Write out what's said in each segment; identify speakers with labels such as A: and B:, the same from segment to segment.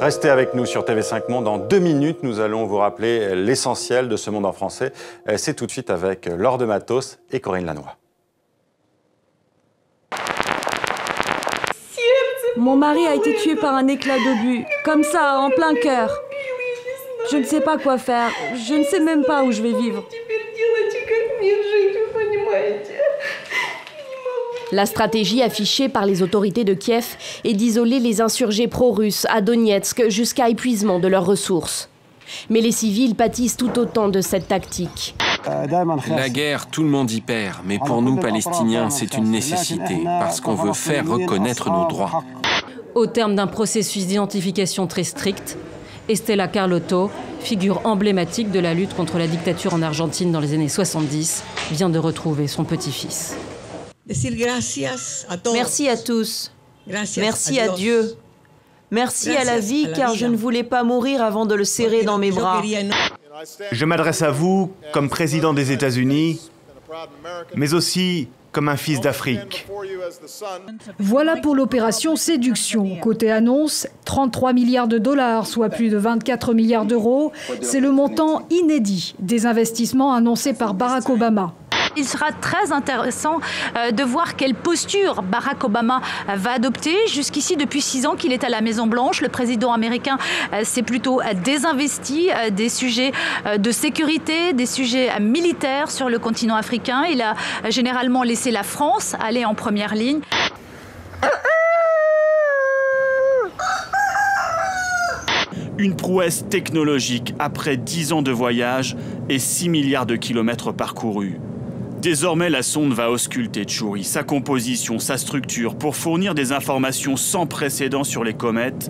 A: Restez avec nous sur TV5 Monde. Dans 2 minutes, nous allons vous rappeler l'essentiel de ce monde en français. C'est tout de suite avec Laure de Matos et Corinne Lannoy.
B: Mon mari a été tué par un éclat d'obus, comme ça, en plein cœur. Je ne sais pas quoi faire, je ne sais même pas où je vais vivre.
C: La stratégie affichée par les autorités de Kiev est d'isoler les insurgés pro-russes à Donetsk jusqu'à épuisement de leurs ressources. Mais les civils pâtissent tout autant de cette tactique.
D: La guerre, tout le monde y perd, mais pour nous, Palestiniens, c'est une nécessité, parce qu'on veut faire reconnaître nos droits.
E: Au terme d'un processus d'identification très strict, Estela Carlotto, figure emblématique de la lutte contre la dictature en Argentine dans les années 70, vient de retrouver son petit-fils.
F: Merci à tous. Merci à Dieu. Merci à la vie, car je ne voulais pas mourir avant de le serrer dans mes bras.
G: Je m'adresse à vous comme président des États-Unis, mais aussi comme un fils d'Afrique.
H: Voilà pour l'opération Séduction. Côté annonce, 33 milliards de dollars, soit plus de 24 milliards d'euros. C'est le montant inédit des investissements annoncés par Barack Obama.
I: Il sera très intéressant de voir quelle posture Barack Obama va adopter. Jusqu'ici, depuis 6 ans qu'il est à la Maison-Blanche, le président américain s'est plutôt désinvesti des sujets de sécurité, des sujets militaires sur le continent africain. Il a généralement laissé la France aller en première ligne.
G: Une prouesse technologique après 10 ans de voyage et 6 milliards de kilomètres parcourus. Désormais, la sonde va ausculter Tchouri, sa composition, sa structure, pour fournir des informations sans précédent sur les comètes.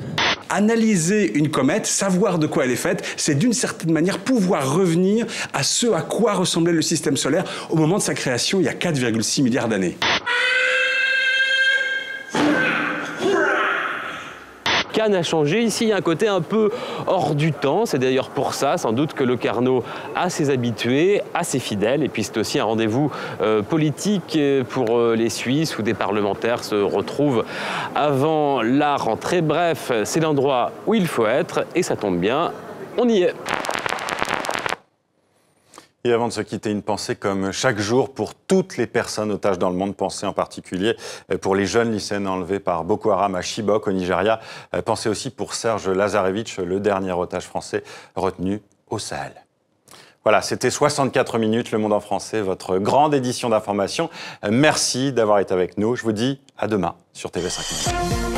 J: Analyser une comète, savoir de quoi elle est faite, c'est d'une certaine manière pouvoir revenir à ce à quoi ressemblait le système solaire au moment de sa création, il y a 4,6 milliards d'années.
K: Cannes a changé. Ici, il y a un côté un peu hors du temps. C'est d'ailleurs pour ça, sans doute, que le Carnot a ses habitués, a ses fidèles. Et puis, c'est aussi un rendez-vous politique pour les Suisses où des parlementaires se retrouvent avant la rentrée. Bref, c'est l'endroit où il faut être. Et ça tombe bien, on y est.
A: Et avant de se quitter, une pensée comme chaque jour pour toutes les personnes otages dans le monde. Pensée en particulier pour les jeunes lycéens enlevés par Boko Haram à Chibok au Nigeria. Pensée aussi pour Serge Lazarevitch, le dernier otage français retenu au Sahel. Voilà, c'était 64 minutes, Le Monde en français, votre grande édition d'information. Merci d'avoir été avec nous. Je vous dis à demain sur TV5 Monde.